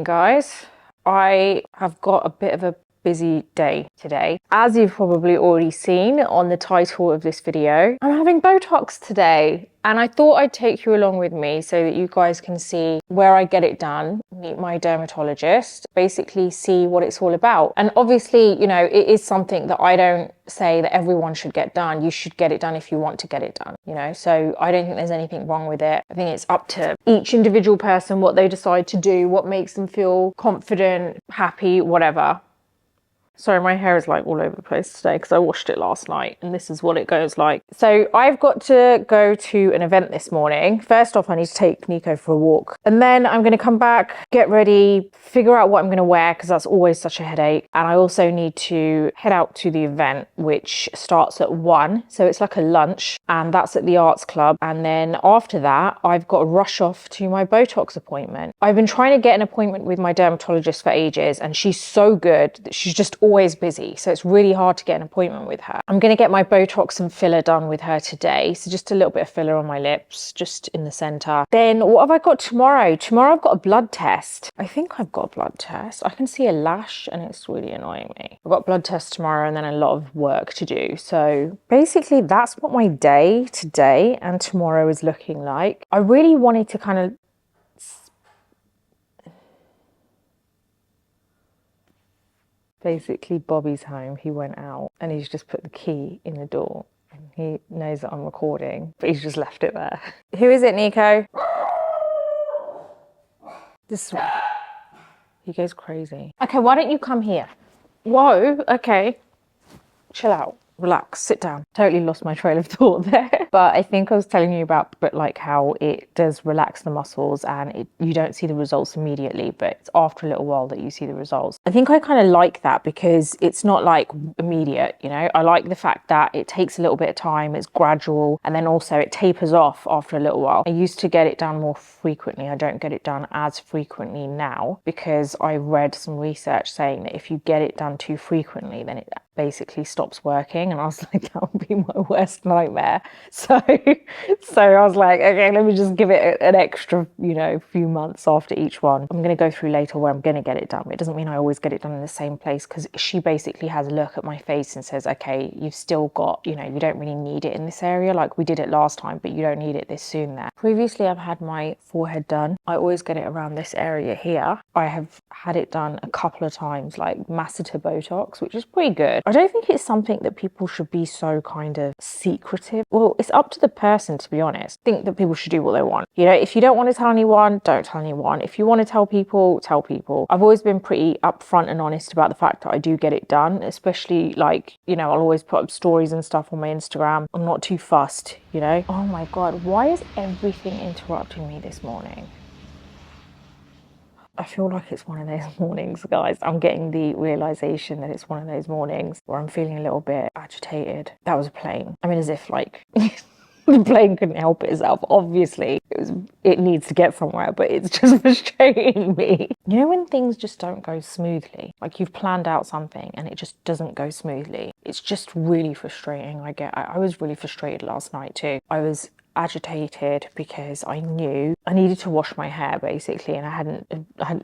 morning, guys. I have got a bit of a busy day today. As you've probably already seen on the title of this video, I'm having Botox today, and I thought I'd take you along with me so that you guys can see where I get it done, meet my dermatologist, basically see what it's all about. And obviously, you know, it is something that I don't say that everyone should get done. You should get it done if you want to get it done, you know? So I don't think there's anything wrong with it. I think it's up to each individual person what they decide to do, what makes them feel confident, happy, whatever. Sorry, my hair is like all over the place today because I washed it last night and this is what it goes like. So I've got to go to an event this morning. First off, I need to take Nico for a walk. And then I'm going to come back, get ready, figure out what I'm going to wear because that's always such a headache. And I also need to head out to the event, which starts at 1. So it's like a lunch and that's at the Arts Club. And then after that, I've got to rush off to my Botox appointment. I've been trying to get an appointment with my dermatologist for ages and she's so good that she's just always busy, so it's really hard to get an appointment with her. I'm going to get my Botox and filler done with her today, so just a little bit of filler on my lips, just in the center. Then what have I got tomorrow? Tomorrow I've got a blood test. I think I've got a blood test. I can see a lash and it's really annoying me. I've got a blood test tomorrow and then a lot of work to do. So basically that's what my day today and tomorrow is looking like. I really wanted to kind of basically, Bobby's home. He went out and he's just put the key in the door. And he knows that I'm recording, but he's just left it there. Who is it, Nico? This he goes crazy. Okay, why don't you come here? Whoa, okay. Chill out. Relax, sit down. Totally lost my trail of thought there. But I think I was telling you about like how it does relax the muscles and you don't see the results immediately, but it's after a little while that you see the results. I think I kind of like that because it's not like immediate, you know? I like the fact that it takes a little bit of time, it's gradual, and then also it tapers off after a little while. I used to get it done more frequently. I don't get it done as frequently now because I read some research saying that if you get it done too frequently, then it basically stops working, and I was like, that would be my worst nightmare. So I was like, okay, let me just give it an extra, you know, few months after each one. I'm going to go through later where I'm going to get it done. It doesn't mean I always get it done in the same place because she basically has a look at my face and says, okay, you've still got, you know, you don't really need it in this area. Like we did it last time, but you don't need it this soon there. Previously, I've had my forehead done. I always get it around this area here. I have had it done a couple of times, like masseter Botox, which is pretty good. I don't think it's something that people should be so kind of secretive. Well, it's up to the person, to be honest. I think that people should do what they want. You know, if you don't want to tell anyone, don't tell anyone. If you want to tell people, tell people. I've always been pretty upfront and honest about the fact that I do get it done, especially like, you know, I'll always put up stories and stuff on my Instagram. I'm not too fussed, you know. Oh my God, why is everything interrupting me this morning? I feel like it's one of those mornings, guys. I'm getting the realization that it's one of those mornings where I'm feeling a little bit agitated. That was a plane. I mean, as if like the plane couldn't help itself. Obviously, it needs to get somewhere, but it's just frustrating me. You know when things just don't go smoothly? Like you've planned out something and it just doesn't go smoothly. It's just really frustrating. I was really frustrated last night too. I was agitated because I knew I needed to wash my hair basically, and I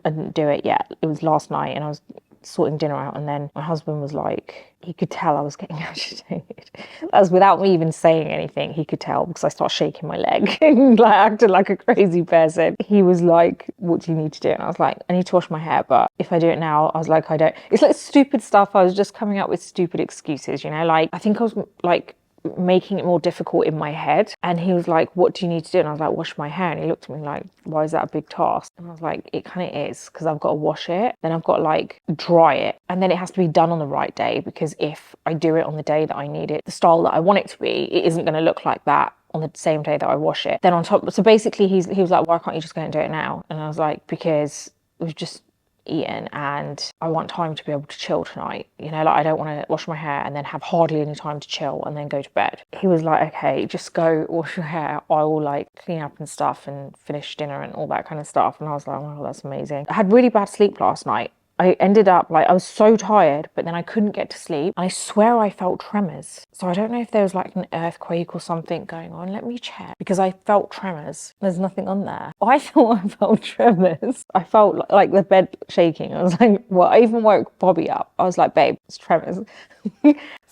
didn't do it yet. It was last night and I was sorting dinner out, and then my husband was like, he could tell I was getting agitated. That was without me even saying anything. He could tell because I started shaking my leg and like acted like a crazy person. He was like, what do you need to do? And I was like, I need to wash my hair, but if I do it now, I was like, I don't. It's like stupid stuff. I was just coming up with stupid excuses, you know, like I think I was like making it more difficult in my head. And he was like, what do you need to do? And I was like, wash my hair. And he looked at me like, why is that a big task? And I was like, it kind of is, because I've got to wash it, then I've got to like dry it, and then it has to be done on the right day, because if I do it on the day that I need it, the style that I want it to be, it isn't going to look like that on the same day that I wash it. Then on top, so basically he was like, why can't you just go and do it now? And I was like, because we've just eaten and I want time to be able to chill tonight, you know, like I don't want to wash my hair and then have hardly any time to chill and then go to bed. He was like, okay, just go wash your hair, I will like clean up and stuff and finish dinner and all that kind of stuff. And I was like, wow, that's amazing. I had really bad sleep last night. I ended up like, I was so tired, but then I couldn't get to sleep. And I swear I felt tremors. So I don't know if there was like an earthquake or something going on. Let me check, because I felt tremors. There's nothing on there. I thought I felt tremors. I felt like the bed shaking. I was like, well, I even woke Bobby up. I was like, babe, it's tremors.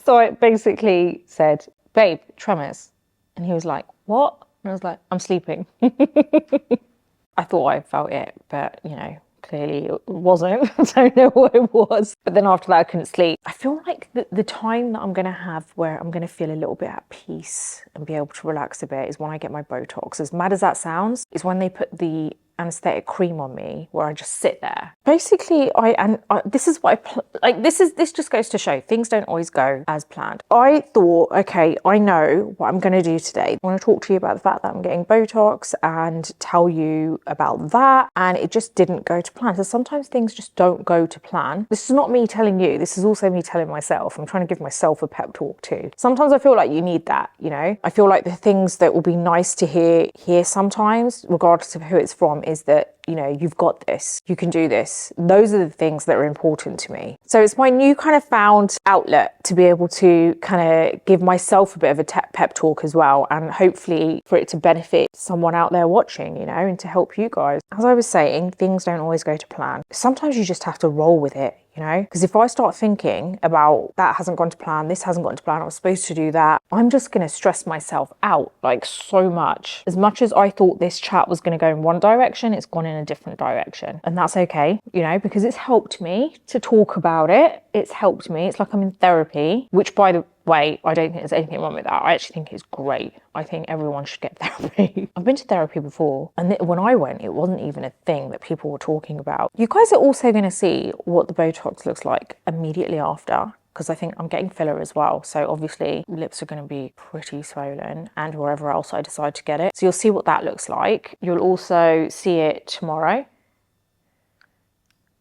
So I basically said, babe, tremors. And he was like, what? And I was like, I'm sleeping. I thought I felt it, but you know, clearly it wasn't. I don't know what it was. But then after that, I couldn't sleep. I feel like the time that I'm going to have where I'm going to feel a little bit at peace and be able to relax a bit is when I get my Botox. As mad as that sounds, is when they put the anesthetic cream on me, where I just sit there. Basically, this is what this just goes to show things don't always go as planned. I thought, okay, I know what I'm going to do today. I want to talk to you about the fact that I'm getting Botox and tell you about that, and it just didn't go to plan. So sometimes things just don't go to plan. This is not me telling you, this is also me telling myself. I'm trying to give myself a pep talk too. Sometimes I feel like you need that, you know? I feel like the things that will be nice to hear sometimes, regardless of who it's from, is that, you know, you've got this, you can do this. Those are the things that are important to me. So it's my new kind of found outlet to be able to kind of give myself a bit of a pep talk as well, and hopefully for it to benefit someone out there watching, you know, and to help you guys. As I was saying, things don't always go to plan. Sometimes you just have to roll with it, you know, because if I start thinking about that hasn't gone to plan, this hasn't gone to plan, I was supposed to do that, I'm just going to stress myself out like so much. As much as I thought this chat was going to go in one direction, it's gone in a different direction, and that's okay, you know, because it's helped me to talk about it. It's helped me. It's like I'm in therapy, which, by the way, I don't think there's anything wrong with that. I actually think it's great. I think everyone should get therapy. I've been to therapy before, and when I went, it wasn't even a thing that people were talking about. You guys are also going to see what the Botox looks like immediately after, because I think I'm getting filler as well. So obviously lips are going to be pretty swollen, and wherever else I decide to get it. So you'll see what that looks like. You'll also see it tomorrow.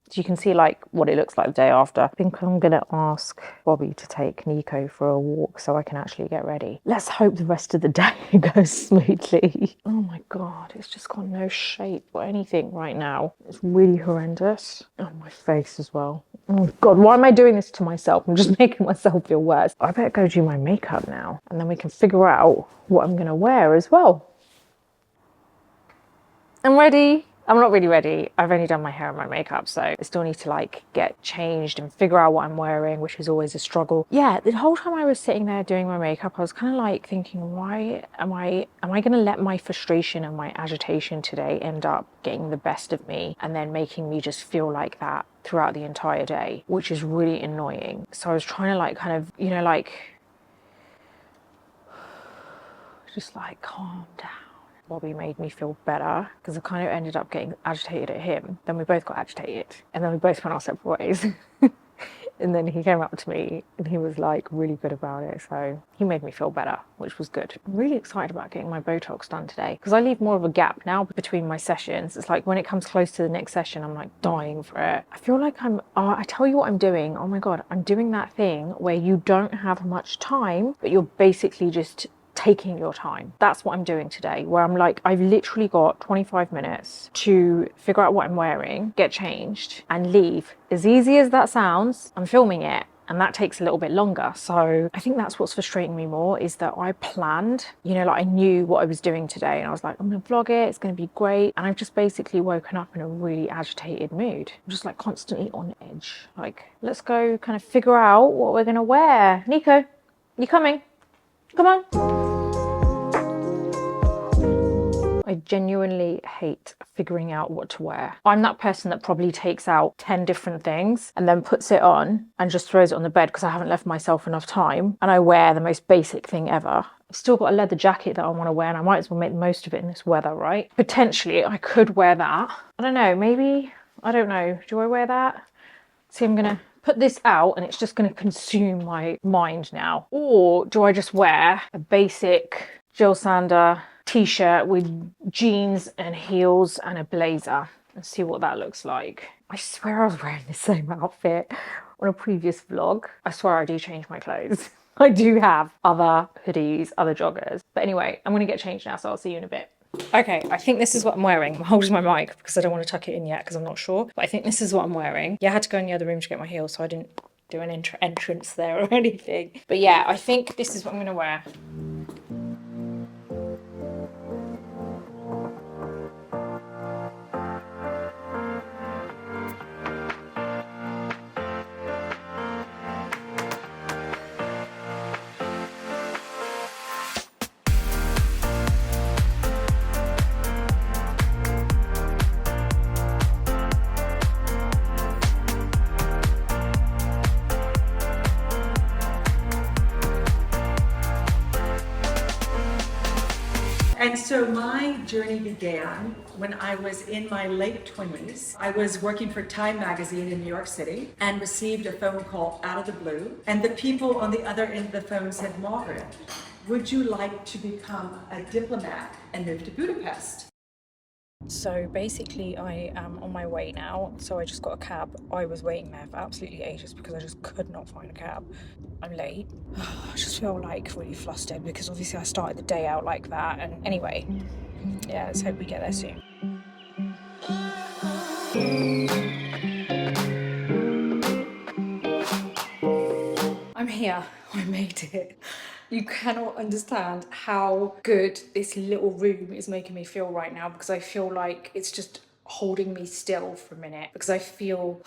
So you can see like what it looks like the day after. I think I'm gonna ask Bobby to take Nico for a walk so I can actually get ready. Let's hope the rest of the day goes smoothly. Oh my God, it's just got no shape or anything right now. It's really horrendous. Oh, my face as well. Oh God, why am I doing this to myself? I'm just making myself feel worse. I better go do my makeup now, and then we can figure out what I'm gonna wear as well. I'm ready. I'm not really ready. I've only done my hair and my makeup, so I still need to like get changed and figure out what I'm wearing, which is always a struggle. Yeah, the whole time I was sitting there doing my makeup, I was kind of like thinking, why am I going to let my frustration and my agitation today end up getting the best of me and then making me just feel like that throughout the entire day, which is really annoying. So I was trying to like kind of, you know, like just like calm down. Bobby made me feel better because I kind of ended up getting agitated at him. Then we both got agitated, and then we both went our separate ways. And then he came up to me and he was like really good about it. So he made me feel better, which was good. I'm really excited about getting my Botox done today because I leave more of a gap now between my sessions. It's like when it comes close to the next session, I'm like dying for it. I feel like I tell you what I'm doing. Oh my God, I'm doing that thing where you don't have much time, but you're basically just taking your time. That's what I'm doing today, where I'm like, I've literally got 25 minutes to figure out what I'm wearing, get changed, and leave. As easy as that sounds, I'm filming it, and that takes a little bit longer. So I think that's what's frustrating me more, is that I planned, you know, like I knew what I was doing today, and I was like, I'm gonna vlog it, it's gonna be great. And I've just basically woken up in a really agitated mood. I'm just like constantly on edge. Like, let's go kind of figure out what we're gonna wear. Nico, you coming? Come on. I genuinely hate figuring out what to wear. I'm that person that probably takes out 10 different things and then puts it on and just throws it on the bed because I haven't left myself enough time, and I wear the most basic thing ever. I've still got a leather jacket that I want to wear, and I might as well make the most of it in this weather, right? Potentially, I could wear that. I don't know, maybe, I don't know. Do I wear that? See, I'm gonna put this out and it's just going to consume my mind now. Or do I just wear a basic Jill Sander t-shirt with jeans and heels and a blazer and see what that looks like? I swear I was wearing the same outfit on a previous vlog. I swear I do change my clothes. I do have other hoodies, other joggers. But anyway, I'm going to get changed now, so I'll see you in a bit. Okay, I think this is what I'm wearing. I'm holding my mic because I don't want to tuck it in yet because I'm not sure. But I think this is what I'm wearing. Yeah, I had to go in the other room to get my heels, so I didn't do an entrance there or anything. But yeah, I think this is what I'm going to wear. And so my journey began when I was in my late 20s. I was working for Time magazine in New York City and received a phone call out of the blue. And the people on the other end of the phone said, Margaret, would you like to become a diplomat and move to Budapest? So basically I am on my way now, so I just got a cab. I was waiting there for absolutely ages because I just could not find a cab. I'm late. I just feel like really flustered because obviously I started the day out like that, and anyway, yeah, let's hope we get there soon. I'm here. I made it. You cannot understand how good this little room is making me feel right now, because I feel like it's just holding me still for a minute, because I feel,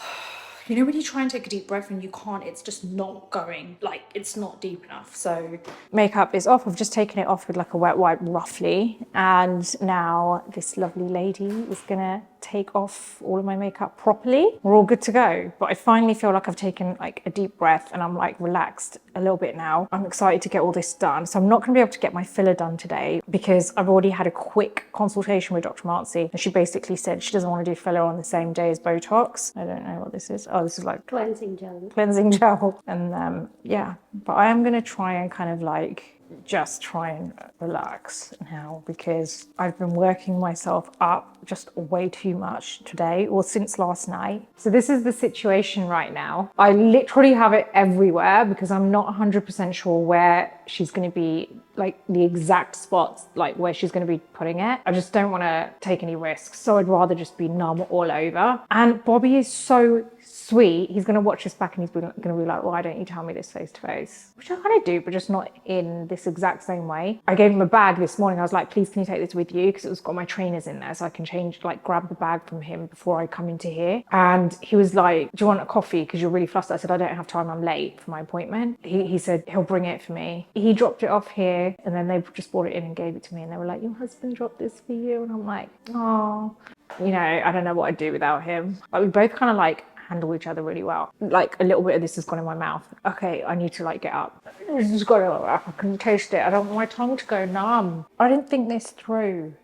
you know, when you try and take a deep breath and you can't, it's just not going, like it's not deep enough. So makeup is off. I've just taken it off with like a wet wipe roughly, and now this lovely lady is gonna take off all of my makeup properly. We're all good to go. But I finally feel like I've taken like a deep breath and I'm like relaxed a little bit now. I'm excited to get all this done. So I'm not gonna be able to get my filler done today because I've already had a quick consultation with Dr. Marcy, and she basically said she doesn't want to do filler on the same day as Botox. I don't know what this is. Oh, this is like Cleansing gel. Cleansing gel. And yeah, but I am gonna try and kind of like just try and relax now, because I've been working myself up just way too much today, or since last night. So this is the situation right now. I literally have it everywhere because I'm not 100% sure where she's going to be, like the exact spots, like where she's going to be putting it. I just don't want to take any risks, so I'd rather just be numb all over. And Bobby is so sweet. He's going to watch this back and he's going to be like, why don't you tell me this face to face? Which I kind of do, but just not in this exact same way. I gave him a bag this morning. I was like, please, can you take this with you? Because it was got my trainers in there, so I can change, like grab the bag from him before I come into here. And he was like, do you want a coffee? Because you're really flustered. I said, I don't have time. I'm late for my appointment. He said he'll bring it for me. He dropped it off here, and then they just brought it in and gave it to me. And they were like, your husband dropped this for you. And I'm like, oh, you know, I don't know what I'd do without him. But we both kind of like handle each other really well. Like a little bit of this has gone in my mouth. Okay, I need to like get up. This has got to, I can taste it. I don't want my tongue to go numb. I didn't think this through.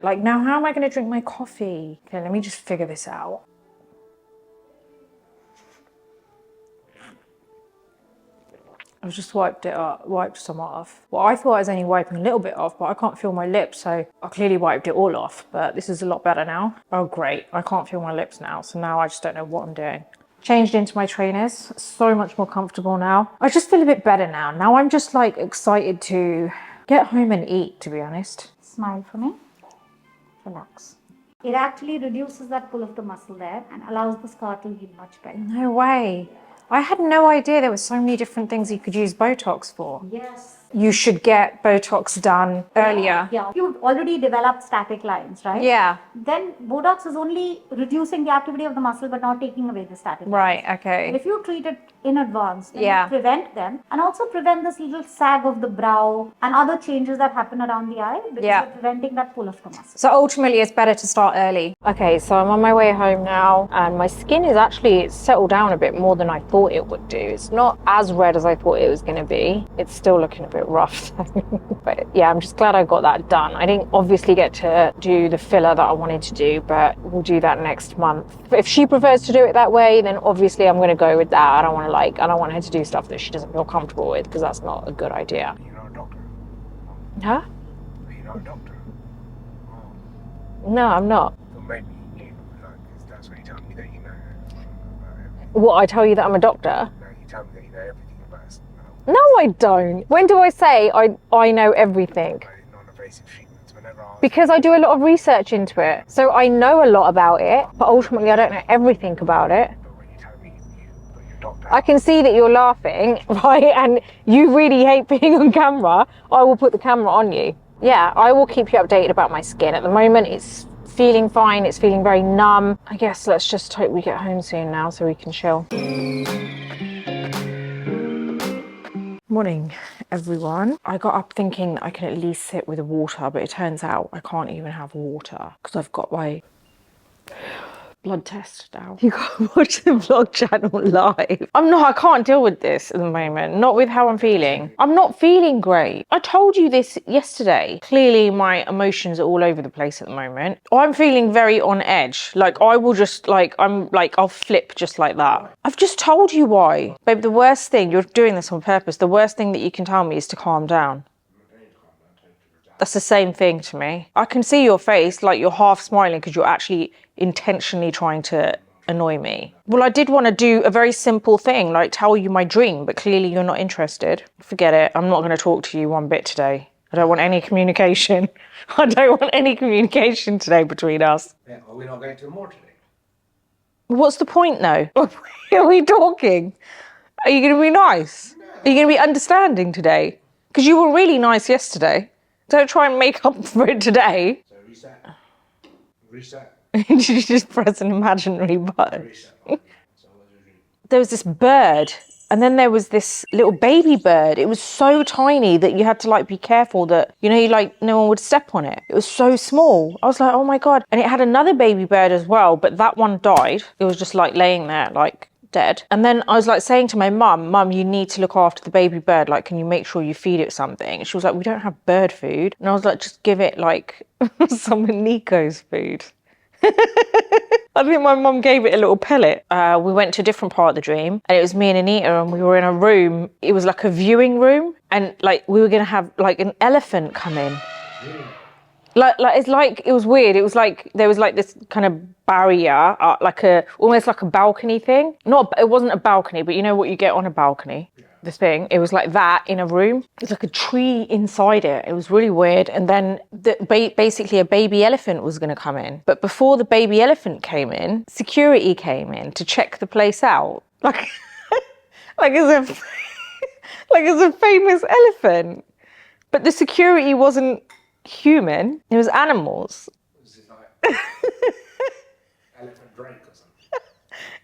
Like now, how am I going to drink my coffee? Okay, let me just figure this out. I've just wiped some off. Well, I thought I was only wiping a little bit off, but I can't feel my lips, so I clearly wiped it all off, but this is a lot better now. Oh, great. I can't feel my lips now, so now I just don't know what I'm doing. Changed into my trainers. So much more comfortable now. I just feel a bit better now. Now I'm just like excited to get home and eat, to be honest. Smile for me. Relax. It actually reduces that pull of the muscle there and allows the scar to heal much better. No way. I had no idea there were so many different things you could use Botox for. Yes. You should get Botox done earlier. Yeah. You've already developed static lines, right? Yeah. Then Botox is only reducing the activity of the muscle but not taking away the static lines. Right, okay. If you treat it in advance, then Yeah. you prevent them, and also prevent this little sag of the brow and other changes that happen around the eye, because Yeah. you're preventing that pull of the muscle. So ultimately it's better to start early. Okay, so I'm on my way home now, and my skin is actually settled down a bit more than I thought it would do. It's not as red as I thought it was going to be. It's still looking a bit rough. But yeah, I'm just glad I got that done. I didn't obviously get to do the filler that I wanted to do, but we'll do that next month. But if she prefers to do it that way, then obviously I'm going to go with that. I don't want her to do stuff that she doesn't feel comfortable with, because that's not a good idea. You're not a doctor. Huh? You're not a doctor. No, I'm not. So maybe you, like, 'cause that's what you tell me that you know about everything. What, I tell you that I'm a doctor? No, you tell me that you know everything about us. No, I don't. When do I say I know everything? Like non-invasive treatment. never asked. Because I do a lot of research into it. So I know a lot about it, but ultimately I don't know everything about it. But when you tell me you put your doctor, I can see that you're laughing, right? And you really hate being on camera. I will put the camera on you. Yeah, I will keep you updated about my skin. At the moment, it's feeling fine. It's feeling very numb. I guess let's just hope we get home soon now so we can chill. Morning, everyone. I got up thinking I can at least sit with water, but it turns out I can't even have water because I've got my blood test now. You gotta watch the vlog channel live. I can't deal with this at the moment. Not with how I'm feeling. I'm not feeling great. I told you this yesterday. Clearly my emotions are all over the place at the moment. I'm feeling very on edge. Like I will just I'll flip just like that. I've just told you why. Babe, the worst thing, you're doing this on purpose. The worst thing that you can tell me is to calm down. That's the same thing to me. I can see your face, like you're half smiling because you're actually intentionally trying to annoy me. Well, I did want to do a very simple thing, like tell you my dream, but clearly you're not interested. Forget it. I'm not going to talk to you one bit today. I don't want any communication. I don't want any communication today between us. yeah, are we not going to the mall today? What's the point though? Are we talking? Are you going to be nice? Are you going to be understanding today? Because you were really nice yesterday. Don't try and make up for it today. So reset. Reset. You just press an imaginary button. Reset. So what was your dream? There was this bird, and then there was this little baby bird. It was so tiny that you had to like be careful that, no one would step on it. It was so small. I was like, oh my God. And it had another baby bird as well, but that one died. It was just like laying there, like dead. And then I was like saying to my mum, you need to look after the baby bird. Like, can you make sure you feed it something? And she was like, we don't have bird food. And I was like, just give it like some of Nico's food. I think my mum gave it a little pellet. We went to a different part of the dream and it was me and Anita and we were in a room. It was like a viewing room and like we were going to have like an elephant come in. It was weird. It was like there was like this kind of barrier, almost like a balcony thing. It wasn't a balcony, but you know what you get on a balcony? This thing. It was like that in a room. It's like a tree inside it. It was really weird. And then basically a baby elephant was going to come in. But before the baby elephant came in, security came in to check the place out. Like it's a famous elephant. But the security wasn't human. It was animals. Was it like elephant Drake or something?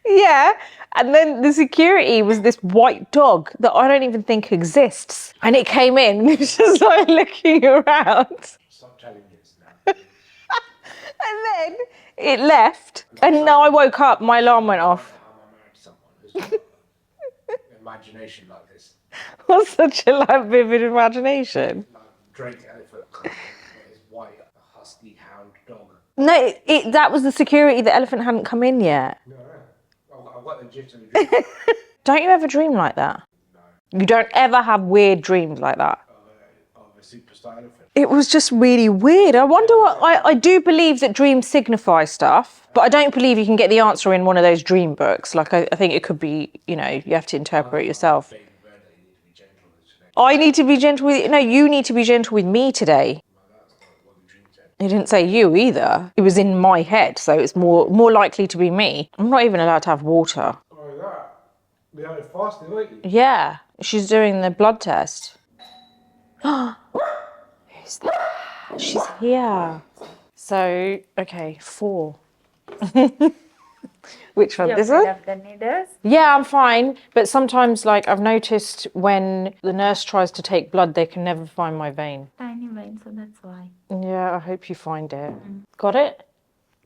Yeah. And then the security was this white dog that I don't even think exists. And it came in and it was just like looking around. Stop telling this now. And then it left. And now I woke up, my alarm went off. How am I married to someone who's got imagination like this? What's such a like, vivid imagination? Like Drake elephant comes in with his white husky hound dog. No, that was the security. The elephant hadn't come in yet. No. I've got a legitimate dream Don't you ever dream like that? No. You don't ever have weird dreams like that? Of a superstar elephant. It was just really weird. I wonder what... I do believe that dreams signify stuff, but I don't believe you can get the answer in one of those dream books. Like, I think it could be, you have to interpret it yourself. Baby bird, that you need to be gentle with today. I need to be gentle with... No, you need to be gentle with me today. Well, that's not what the dream said. It didn't say you either. It was in my head, so it's more likely to be me. I'm not even allowed to have water. Oh, that. We had it fasting, weren't you? Yeah, she's doing the blood test. Who's that? She's here. So, okay, 4. Which one? This one? Yeah, I'm fine. But sometimes, like, I've noticed when the nurse tries to take blood, they can never find my vein. Tiny vein, so that's why. Yeah, I hope you find it. Got it?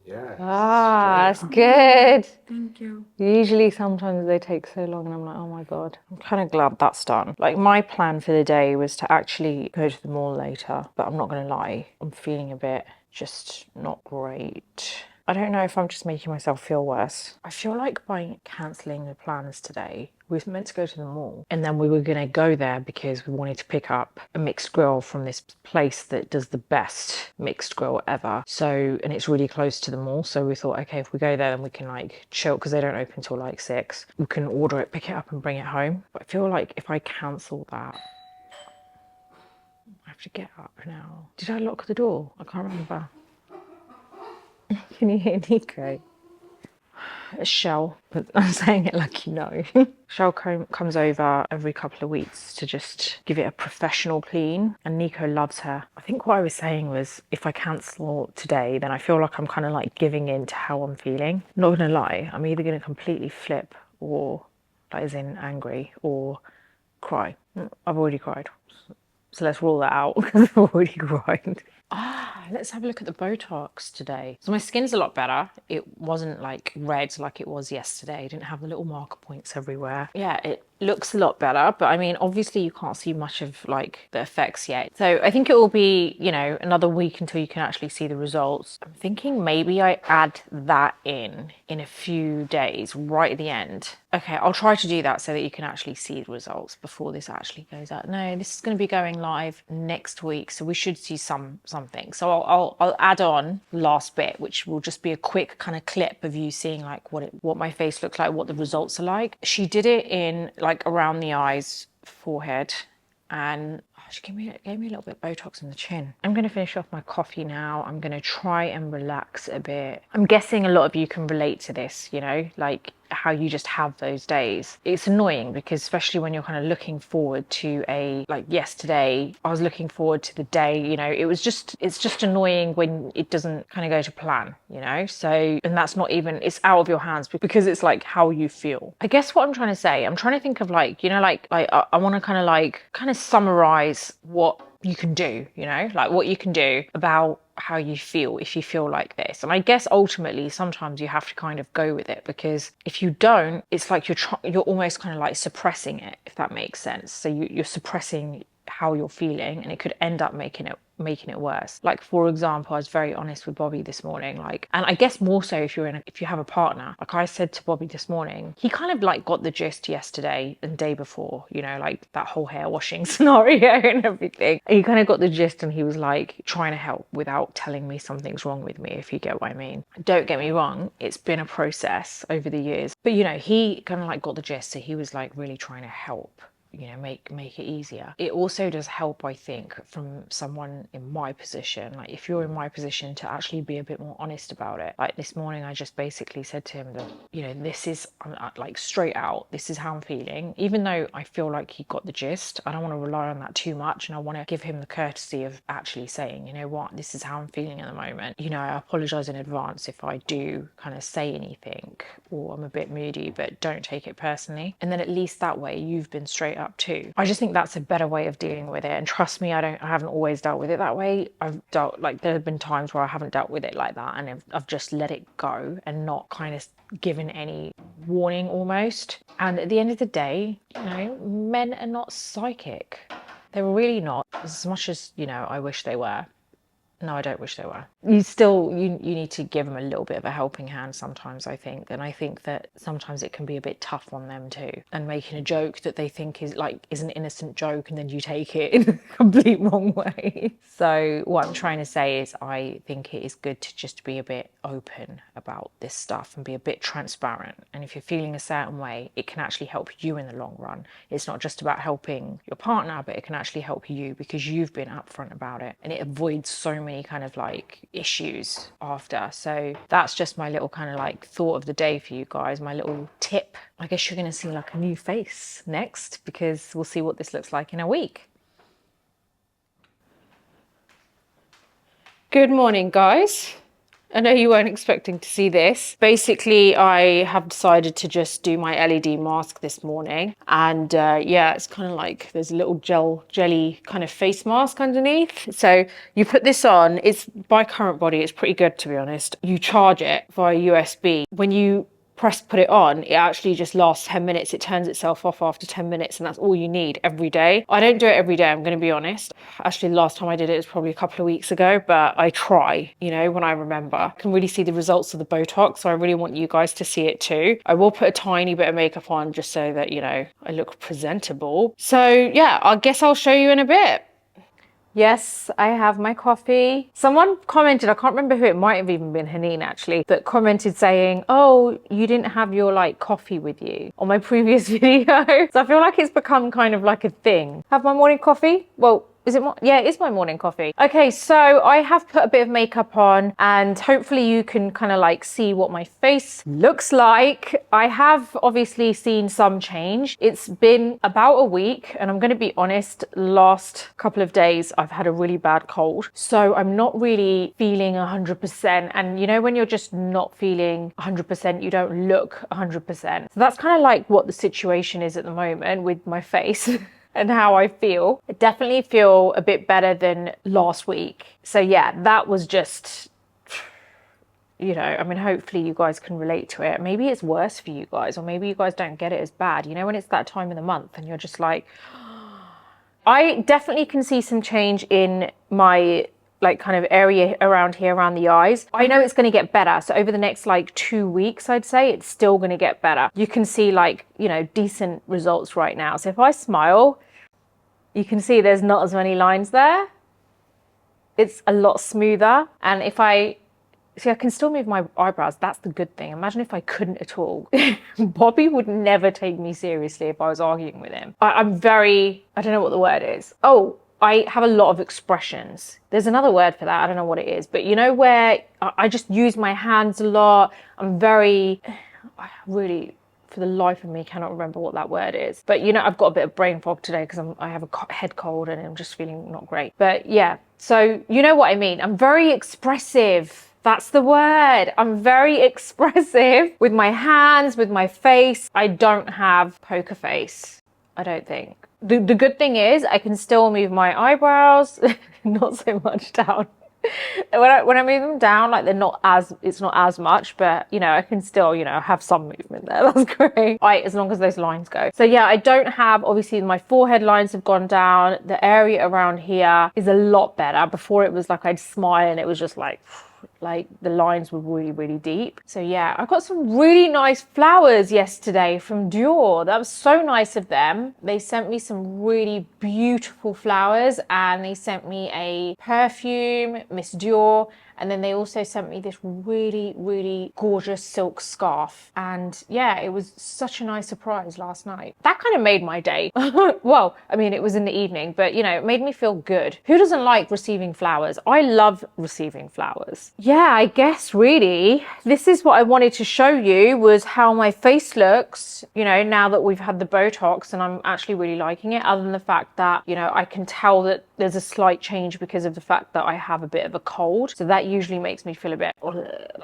Yeah. Ah, that's good. Thank you. Usually sometimes they take so long and I'm like, oh my God. I'm kind of glad that's done. Like my plan for the day was to actually go to the mall later, but I'm not going to lie. I'm feeling a bit just not great. I don't know if I'm just making myself feel worse. I feel like by cancelling the plans today, we were meant to go to the mall and then we were going to go there because we wanted to pick up a mixed grill from this place that does the best mixed grill ever. So, and it's really close to the mall. So we thought, okay, if we go there, then we can like chill because they don't open until like 6. We can order it, pick it up and bring it home. But I feel like if I cancel that, I have to get up now. Did I lock the door? I can't remember. Can you hear Nico? It's Shell, but I'm saying it like you know. Shell comes over every couple of weeks to just give it a professional clean, and Nico loves her. I think what I was saying was, if I cancel today, then I feel like I'm kind of like giving in to how I'm feeling. Not gonna lie, I'm either gonna completely flip, or like as in angry, or cry. I've already cried, so let's rule that out because I've already cried. Let's have a look at the Botox today. So my skin's a lot better. It wasn't like red like it was yesterday. I didn't have the little marker points everywhere. Yeah, it looks a lot better, but I mean, obviously you can't see much of like the effects yet. So I think it will be, you know, another week until you can actually see the results. I'm thinking maybe I add that in a few days, right at the end. Okay, I'll try to do that so that you can actually see the results before this actually goes out. No, this is going to be going live next week, so we should see something. So I'll add on the last bit, which will just be a quick kind of clip of you seeing like what my face looks like, what the results are like. She did it in like around the eyes, forehead, and she gave me a little bit of Botox in the chin. I'm going to finish off my coffee now. I'm going to try and relax a bit. I'm guessing a lot of you can relate to this, you know, like how you just have those days. It's annoying because especially when you're kind of looking forward to like yesterday, I was looking forward to the day, you know, it's just annoying when it doesn't kind of go to plan, you know. So, and that's not even, it's out of your hands because it's like how you feel. I guess what I'm trying to say, I'm trying to think of like, you know, like I want to kind of summarize what you can do, you know, like what you can do about how you feel if you feel like this. And I guess ultimately sometimes you have to kind of go with it, because if you don't, it's like you're almost kind of like suppressing it, if that makes sense. So you're suppressing how you're feeling, and it could end up making it worse. Like, for example, I was very honest with Bobby this morning, like, and I guess more so if you have a partner. Like I said to Bobby this morning, he kind of like got the gist yesterday and day before, you know, like that whole hair washing scenario and everything. He kind of got the gist, and he was like trying to help without telling me something's wrong with me, if you get what I mean. Don't get me wrong, it's been a process over the years, but you know, he kind of like got the gist, so he was like really trying to help, you know, make it easier. It also does help, I think, from someone in my position. Like if you're in my position, to actually be a bit more honest about it. Like this morning I just basically said to him that, you know, this is like straight out, this is how I'm feeling. Even though I feel like he got the gist, I don't want to rely on that too much, and I want to give him the courtesy of actually saying, you know what, this is how I'm feeling at the moment. You know, I apologize in advance if I do kind of say anything or I'm a bit moody, but don't take it personally. And then at least that way you've been straight up too. I just think that's a better way of dealing with it. And trust me, I haven't always dealt with it that way. I've dealt, like, there have been times where I haven't dealt with it like that, and I've just let it go and not kind of given any warning almost. And at the end of the day, you know, men are not psychic. They're really not, as much as, you know, I wish they were. No, I don't wish they were. You need to give them a little bit of a helping hand sometimes, I think. And I think that sometimes it can be a bit tough on them too. And making a joke that they think is an innocent joke, and then you take it in a complete wrong way. So what I'm trying to say is, I think it is good to just be a bit open about this stuff and be a bit transparent. And if you're feeling a certain way, it can actually help you in the long run. It's not just about helping your partner, but it can actually help you because you've been upfront about it, and it avoids so many kind of like issues after. So that's just my little kind of like thought of the day for you guys, my little tip. I guess you're going to see like a new face next, because we'll see what this looks like in a week. Good morning, guys. I know you weren't expecting to see this. Basically, I have decided to just do my LED mask this morning. And yeah, it's kind of like there's a little jelly kind of face mask underneath. So you put this on, it's by Current Body, it's pretty good to be honest. You charge it via USB. When you put it on, it actually just lasts 10 minutes. It turns itself off after 10 minutes, and that's all you need every day. I don't do it every day, I'm going to be honest. Actually, the last time I did it was probably a couple of weeks ago, but I try, you know, when I remember. I can really see the results of the Botox, so I really want you guys to see it too. I will put a tiny bit of makeup on just so that, you know, I look presentable. So yeah, I guess I'll show you in a bit. Yes, I have my coffee. Someone commented, I can't remember who, it might have even been Haneen actually, that commented saying, oh, you didn't have your like coffee with you on my previous video. So I feel like it's become kind of like a thing. Have my morning coffee? Well, Is it yeah, it is my morning coffee. Okay, so I have put a bit of makeup on and hopefully you can kind of like see what my face looks like. I have obviously seen some change. It's been about a week and I'm going to be honest, last couple of days I've had a really bad cold. So I'm not really feeling 100%. And you know, when you're just not feeling 100%, you don't look 100%. So that's kind of like what the situation is at the moment with my face. And how I feel. I definitely feel a bit better than last week. So yeah, that was just, you know, I mean, hopefully you guys can relate to it. Maybe it's worse for you guys, or maybe you guys don't get it as bad. You know, when it's that time of the month and you're just like, I definitely can see some change in my like kind of area around here, around the eyes. I know it's going to get better. So over the next like 2 weeks, I'd say it's still going to get better. You can see like, you know, decent results right now. So if I smile, you can see there's not as many lines there. It's a lot smoother. And if I see, I can still move my eyebrows. That's the good thing. Imagine if I couldn't at all. Bobby would never take me seriously if I was arguing with him. I'm very, I don't know what the word is. Oh, I have a lot of expressions. There's another word for that. I don't know what it is. But you know, where I just use my hands a lot. I'm very, I really, for the life of me, cannot remember what that word is. But you know, I've got a bit of brain fog today because I have a head cold and I'm just feeling not great. But yeah, so you know what I mean. I'm very expressive. That's the word. I'm very expressive with my hands, with my face. I don't have poker face, I don't think. The good thing is I can still move my eyebrows, not so much down. When I move them down, like it's not as much, but you know, I can still, you know, have some movement there. That's great. Right, as long as those lines go. So yeah, I don't have, obviously my forehead lines have gone down. The area around here is a lot better. Before it was like I'd smile and it was just like the lines were really, really deep. So yeah, I got some really nice flowers yesterday from Dior. That was so nice of them. They sent me some really beautiful flowers and they sent me a perfume, Miss Dior. And then they also sent me this really, really gorgeous silk scarf. And yeah, it was such a nice surprise last night. That kind of made my day. Well, I mean, it was in the evening, but you know, it made me feel good. Who doesn't like receiving flowers? I love receiving flowers. Yeah, I guess really, this is what I wanted to show you, was how my face looks, you know, now that we've had the Botox, and I'm actually really liking it, other than the fact that, you know, I can tell that there's a slight change because of the fact that I have a bit of a cold. So that usually makes me feel a bit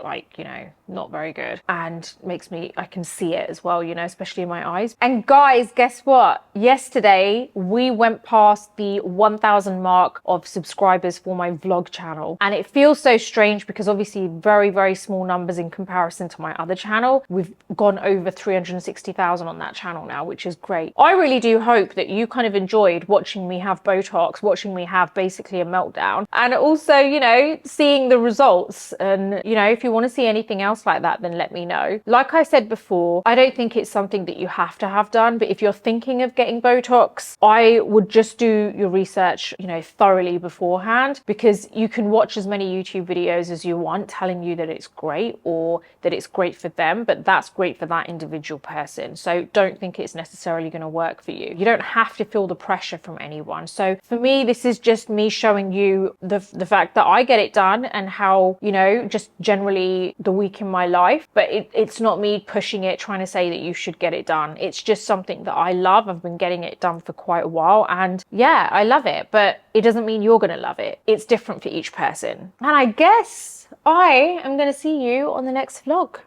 like, you know, not very good, and makes me, I can see it as well, you know, especially in my eyes. And guys, guess what? Yesterday we went past the 1,000 mark of subscribers for my vlog channel, and it feels so strange because obviously very, very small numbers in comparison to my other channel. We've gone over 360,000 on that channel now, which is great. I really do hope that you kind of enjoyed watching me have Botox, watching me have basically a meltdown, and also, you know, seeing the results. And you know, if you want to see anything else like that, then let me know. Like I said before, I don't think it's something that you have to have done, but if you're thinking of getting Botox, I would just do your research, you know, thoroughly beforehand, because you can watch as many YouTube videos as you want telling you that it's great or that it's great for them, but that's great for that individual person. So don't think it's necessarily going to work for you. You don't have to feel the pressure from anyone. So for me, this is just me showing you the fact that I get it done and how, you know, just generally the week in my life, but it's not me pushing it, trying to say that you should get it done. It's just something that I love. I've been getting it done for quite a while, and yeah, I love it, but it doesn't mean you're going to love it. It's different for each person. And I guess I am going to see you on the next vlog.